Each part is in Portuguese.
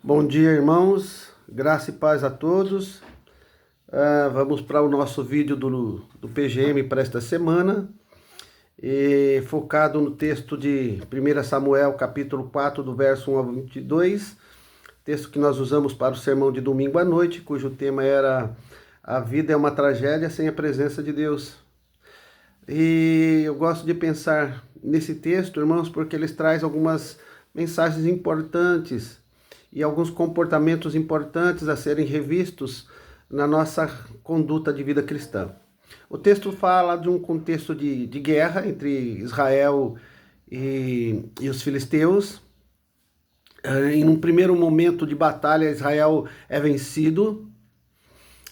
Bom dia, irmãos. Graça e paz a todos. Vamos para o nosso vídeo do PGM para esta semana, focado no texto de 1 Samuel, capítulo 4, do verso 1 ao 22, texto que nós usamos para o sermão de domingo à noite, cujo tema era "A vida é uma tragédia sem a presença de Deus". E eu gosto de pensar nesse texto, irmãos, porque eles trazem algumas mensagens importantes e alguns comportamentos importantes a serem revistos na nossa conduta de vida cristã. O texto fala de um contexto de guerra entre Israel e os filisteus. Em um primeiro momento de batalha, Israel é vencido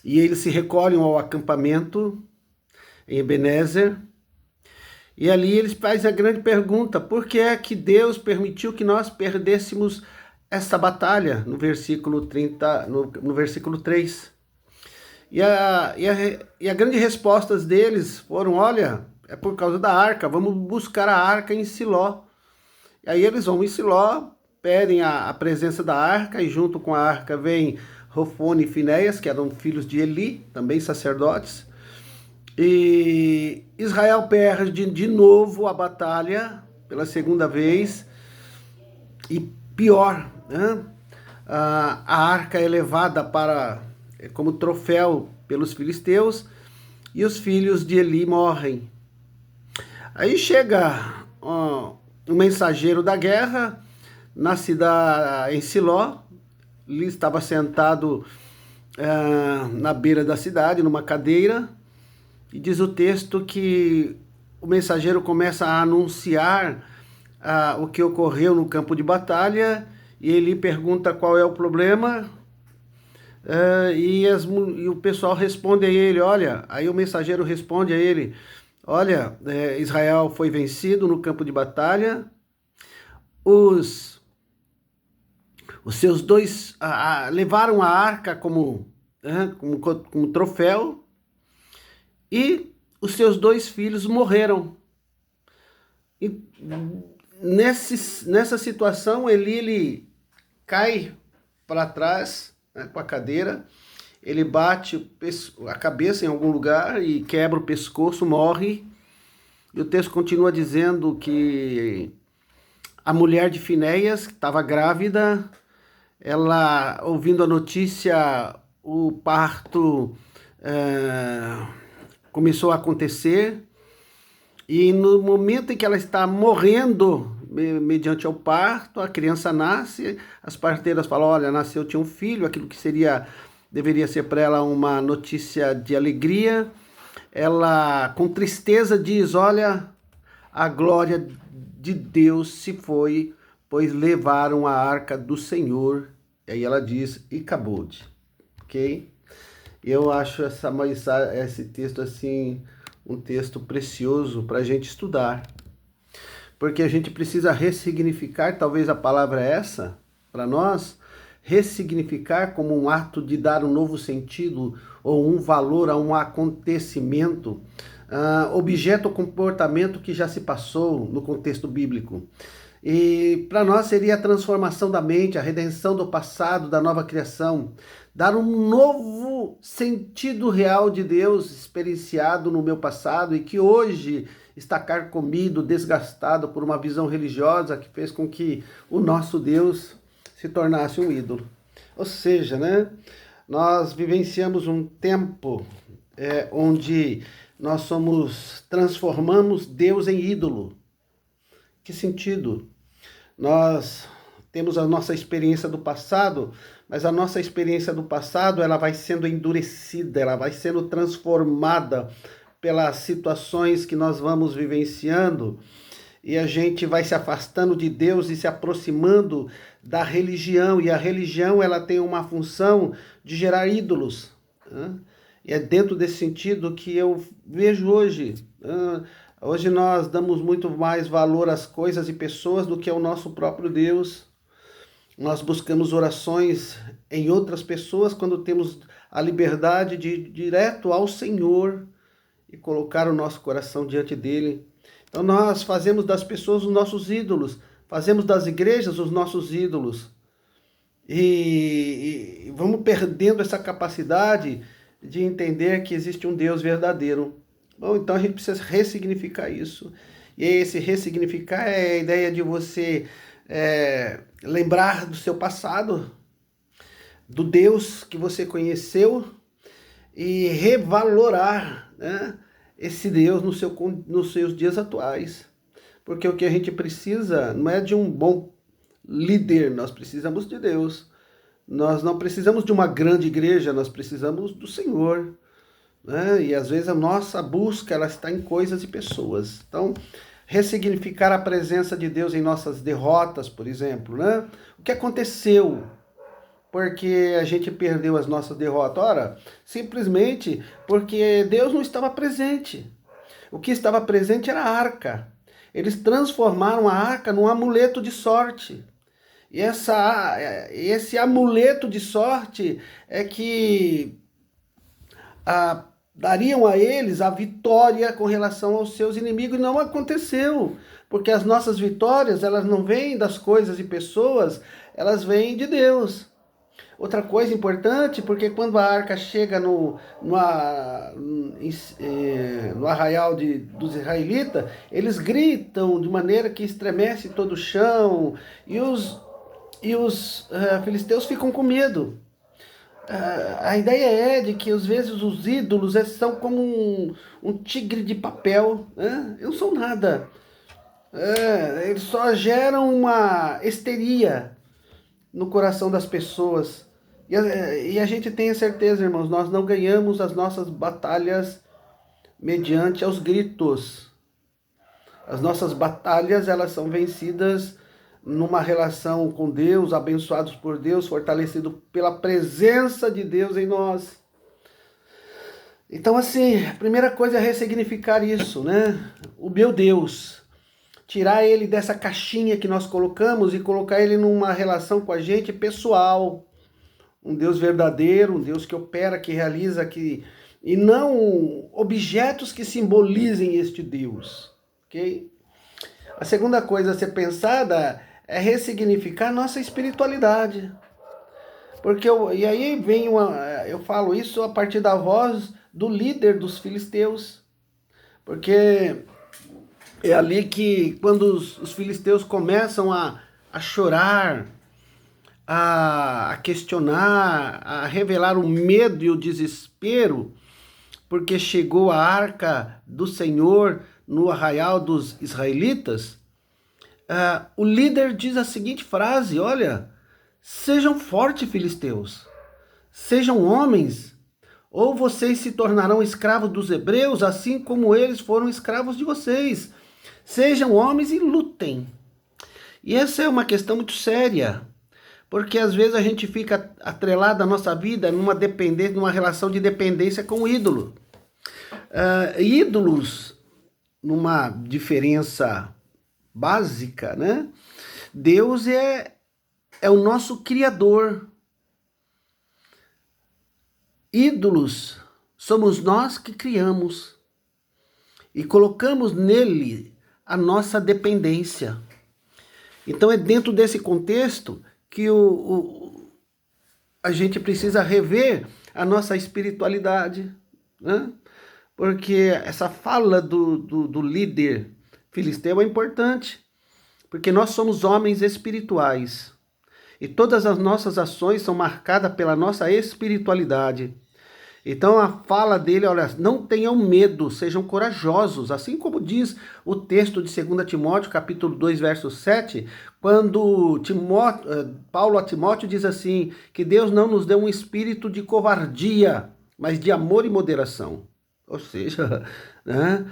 e eles se recolhem ao acampamento em Ebenezer. E ali eles fazem a grande pergunta: por que é que Deus permitiu que nós perdêssemos essa batalha? No versículo 30, no versículo 3. E a grande resposta deles foram: olha, é por causa da arca, vamos buscar a arca em Siló. E aí eles vão em Siló, pedem a presença da arca, e junto com a arca vem Hofni e Finéias, que eram filhos de Eli, também sacerdotes. E Israel perde de novo a batalha, pela segunda vez, e pior, né? A arca é levada como troféu pelos filisteus, e os filhos de Eli morrem. Aí chega um mensageiro da guerra na cidade, em Siló. Ele estava sentado na beira da cidade, numa cadeira, e diz o texto que o mensageiro começa a anunciar o que ocorreu no campo de batalha, e ele pergunta qual é o problema, e o pessoal responde a ele, olha, aí o mensageiro responde a ele, olha, Israel foi vencido no campo de batalha, os seus dois levaram a arca como troféu, e os seus dois filhos morreram. E nessa situação, ele cai para trás, né, com a cadeira, ele bate a cabeça em algum lugar e quebra o pescoço, morre. E o texto continua dizendo que a mulher de Finéias, que estava grávida, ela, ouvindo a notícia, o parto começou a acontecer, e no momento em que ela está morrendo, mediante ao parto, a criança nasce, as parteiras falam, olha, tinha um filho, aquilo que deveria ser para ela uma notícia de alegria. Ela, com tristeza, diz, olha, a glória de Deus se foi, pois levaram a arca do Senhor. E aí ela diz, e acabou, ok? Eu acho esse texto assim um texto precioso para a gente estudar, porque a gente precisa ressignificar, talvez a palavra é essa para nós, ressignificar como um ato de dar um novo sentido ou um valor a um acontecimento, objeto ou comportamento que já se passou no contexto bíblico. E para nós seria a transformação da mente, a redenção do passado, da nova criação, dar um novo sentido real de Deus experienciado no meu passado e que hoje está carcomido, desgastado por uma visão religiosa que fez com que o nosso Deus se tornasse um ídolo. Ou seja, né, nós vivenciamos um tempo onde nós transformamos Deus em ídolo. Que sentido? Nós temos a nossa experiência do passado, mas a nossa experiência do passado ela vai sendo endurecida, ela vai sendo transformada pelas situações que nós vamos vivenciando, e a gente vai se afastando de Deus e se aproximando da religião, e a religião ela tem uma função de gerar ídolos, né? E é dentro desse sentido que eu vejo hoje. Hoje nós damos muito mais valor às coisas e pessoas do que ao nosso próprio Deus. Nós buscamos orações em outras pessoas quando temos a liberdade de ir direto ao Senhor e colocar o nosso coração diante dele. Então nós fazemos das pessoas os nossos ídolos, fazemos das igrejas os nossos ídolos. E vamos perdendo essa capacidade de entender que existe um Deus verdadeiro. Bom, então a gente precisa ressignificar isso. E esse ressignificar é a ideia de você lembrar do seu passado, do Deus que você conheceu e revalorar, né, esse Deus nos seus dias atuais. Porque o que a gente precisa não é de um bom líder, nós precisamos de Deus. Nós não precisamos de uma grande igreja, nós precisamos do Senhor. Né? E às vezes a nossa busca ela está em coisas e pessoas. Então, ressignificar a presença de Deus em nossas derrotas, por exemplo. Né? O que aconteceu? Porque a gente perdeu as nossas derrotas? Ora, simplesmente porque Deus não estava presente. O que estava presente era a arca. Eles transformaram a arca num amuleto de sorte. E esse amuleto de sorte é que dariam a eles a vitória com relação aos seus inimigos. E não aconteceu, porque as nossas vitórias, elas não vêm das coisas e pessoas, elas vêm de Deus. Outra coisa importante, porque quando a arca chega no arraial dos israelitas, eles gritam de maneira que estremece todo o chão, e os filisteus ficam com medo. A ideia é de que às vezes os ídolos são como um tigre de papel, né? Eles não são nada. Eles só geram uma histeria no coração das pessoas. E a gente tem a certeza, irmãos, nós não ganhamos as nossas batalhas mediante aos gritos. As nossas batalhas, elas são vencidas numa relação com Deus, abençoados por Deus, fortalecidos pela presença de Deus em nós. Então, assim, a primeira coisa é ressignificar isso, né? O meu Deus. Tirar ele dessa caixinha que nós colocamos e colocar ele numa relação com a gente pessoal. Um Deus verdadeiro, um Deus que opera, que realiza, e não objetos que simbolizem este Deus, ok? A segunda coisa a ser pensada é ressignificar nossa espiritualidade. E aí eu falo isso a partir da voz do líder dos filisteus. Porque é ali que quando os filisteus começam a chorar, a questionar, a revelar o medo e o desespero, porque chegou a arca do Senhor no arraial dos israelitas, o líder diz a seguinte frase: olha, sejam fortes, filisteus, sejam homens, ou vocês se tornarão escravos dos hebreus, assim como eles foram escravos de vocês. Sejam homens e lutem. E essa é uma questão muito séria, porque às vezes a gente fica atrelado à nossa vida numa relação de dependência com o ídolo. Ídolos, numa diferença básica, né? Deus é o nosso Criador. Ídolos somos nós que criamos e colocamos nele a nossa dependência. Então é dentro desse contexto que a gente precisa rever a nossa espiritualidade, né? Porque essa fala do líder filisteu é importante, porque nós somos homens espirituais e todas as nossas ações são marcadas pela nossa espiritualidade. Então a fala dele, olha, não tenham medo, sejam corajosos, assim como diz o texto de 2 Timóteo, capítulo 2, verso 7, quando Paulo a Timóteo diz assim, que Deus não nos deu um espírito de covardia, mas de amor e moderação. Ou seja, né,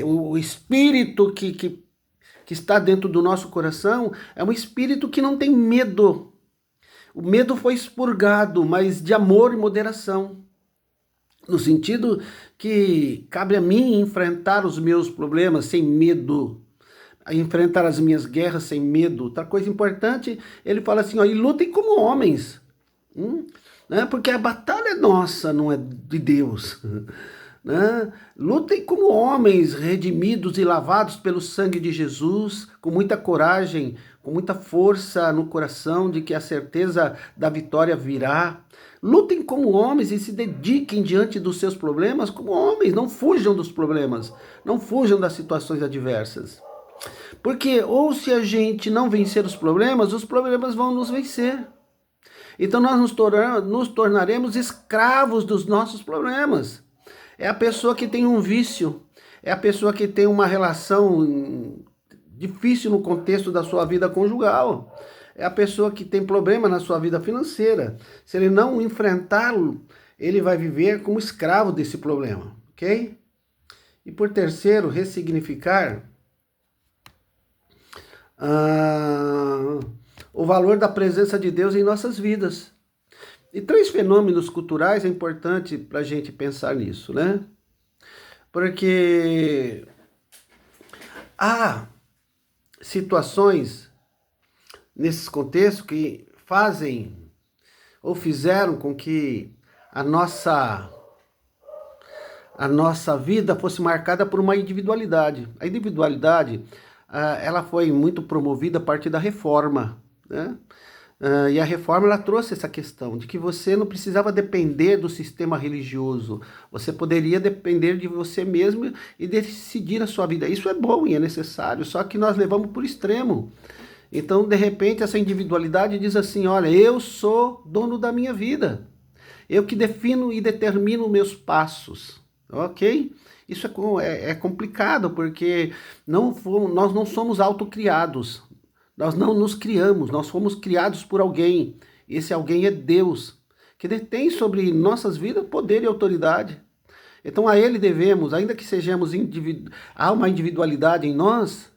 o espírito que está dentro do nosso coração é um espírito que não tem medo. O medo foi expurgado, mas de amor e moderação. No sentido que cabe a mim enfrentar os meus problemas sem medo, enfrentar as minhas guerras sem medo. Outra coisa importante, ele fala assim, ó, e lutem como homens, né? Porque a batalha é nossa, não é de Deus. né? Lutem como homens redimidos e lavados pelo sangue de Jesus, com muita coragem, com muita força no coração de que a certeza da vitória virá. Lutem como homens e se dediquem diante dos seus problemas como homens. Não fujam dos problemas, não fujam das situações adversas. Porque ou se a gente não vencer os problemas vão nos vencer. Então nós nos tornaremos escravos dos nossos problemas. É a pessoa que tem um vício, é a pessoa que tem uma relação difícil no contexto da sua vida conjugal, é a pessoa que tem problema na sua vida financeira. Se ele não enfrentá-lo, ele vai viver como escravo desse problema, ok? E por terceiro, ressignificar o valor da presença de Deus em nossas vidas. E 3 fenômenos culturais é importante para a gente pensar nisso, né? Porque há situações nesses contextos que fazem ou fizeram com que a nossa vida fosse marcada por uma individualidade. A individualidade, ela foi muito promovida a partir da reforma, né? E a reforma ela trouxe essa questão de que você não precisava depender do sistema religioso, você poderia depender de você mesmo e decidir a sua vida. Isso é bom e é necessário, só que nós levamos por extremo. Então, de repente, essa individualidade diz assim, olha, eu sou dono da minha vida, eu que defino e determino meus passos, ok? Isso é complicado, porque nós não somos autocriados. Nós não nos criamos, nós fomos criados por alguém. Esse alguém é Deus, que detém sobre nossas vidas poder e autoridade. Então a Ele devemos, ainda que sejamos há uma individualidade em nós,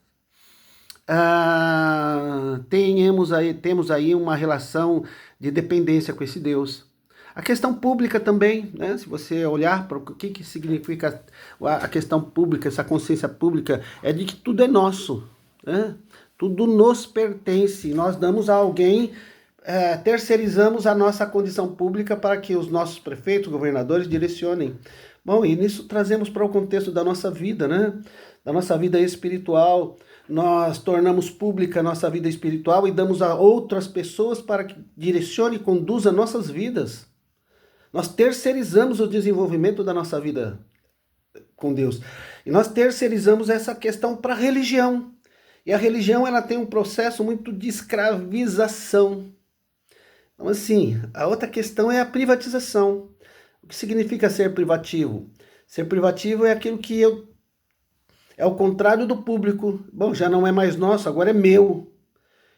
temos aí uma relação de dependência com esse Deus. A questão pública também, né? Se você olhar para o que significa a questão pública, essa consciência pública, é de que tudo é nosso, né? Tudo nos pertence, nós damos a alguém, terceirizamos a nossa condição pública para que os nossos prefeitos, governadores direcionem. Bom, e nisso trazemos para o contexto da nossa vida, né? Da nossa vida espiritual. Nós tornamos pública a nossa vida espiritual e damos a outras pessoas para que direcione e conduza nossas vidas. Nós terceirizamos o desenvolvimento da nossa vida com Deus. E nós terceirizamos essa questão para a religião. E a religião ela tem um processo muito de escravização. Então, assim, a outra questão é a privatização. O que significa ser privativo? Ser privativo é aquilo que é o contrário do público. Bom, já não é mais nosso, agora é meu.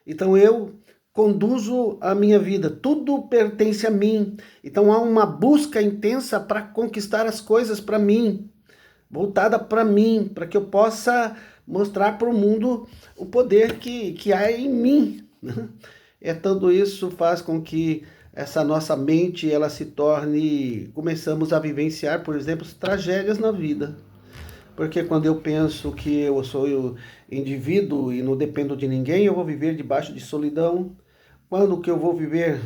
Então eu conduzo a minha vida, tudo pertence a mim. Então há uma busca intensa para conquistar as coisas para mim, voltada para mim, para que eu possa mostrar para o mundo o poder que há em mim. Tudo isso faz com que essa nossa mente ela se torne, começamos a vivenciar, por exemplo, tragédias na vida. Porque quando eu penso que eu sou o indivíduo e não dependo de ninguém, eu vou viver debaixo de solidão. Quando que eu vou viver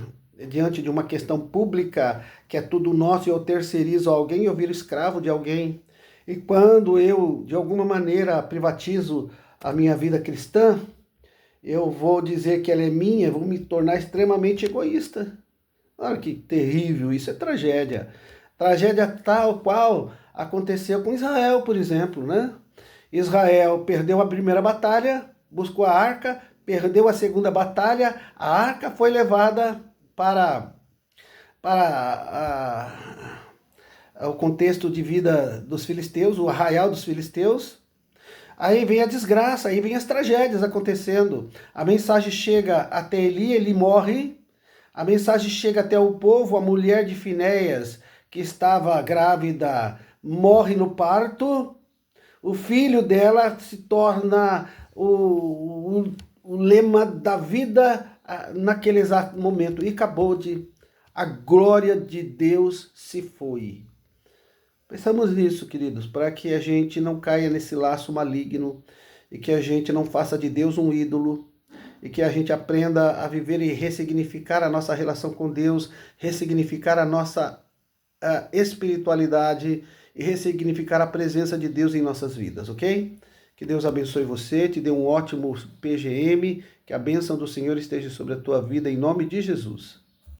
diante de uma questão pública, que é tudo nosso e eu terceirizo alguém, eu viro escravo de alguém. E quando eu, de alguma maneira, privatizo a minha vida cristã, eu vou dizer que ela é minha, vou me tornar extremamente egoísta. Olha que terrível, isso é tragédia. Tragédia tal qual aconteceu com Israel, por exemplo, né? Israel perdeu a primeira batalha, buscou a arca, perdeu a segunda batalha, a arca foi levada para o contexto de vida dos filisteus, o arraial dos filisteus. Aí vem a desgraça, aí vem as tragédias acontecendo. A mensagem chega até Eli, ele morre. A mensagem chega até o povo, a mulher de Finéias, que estava grávida, morre no parto. O filho dela se torna o lema da vida naquele exato momento. E acabou a glória de Deus se foi. Pensamos nisso, queridos, para que a gente não caia nesse laço maligno e que a gente não faça de Deus um ídolo e que a gente aprenda a viver e ressignificar a nossa relação com Deus, ressignificar a nossa espiritualidade e ressignificar a presença de Deus em nossas vidas, ok? Que Deus abençoe você, te dê um ótimo PGM, que a bênção do Senhor esteja sobre a tua vida, em nome de Jesus.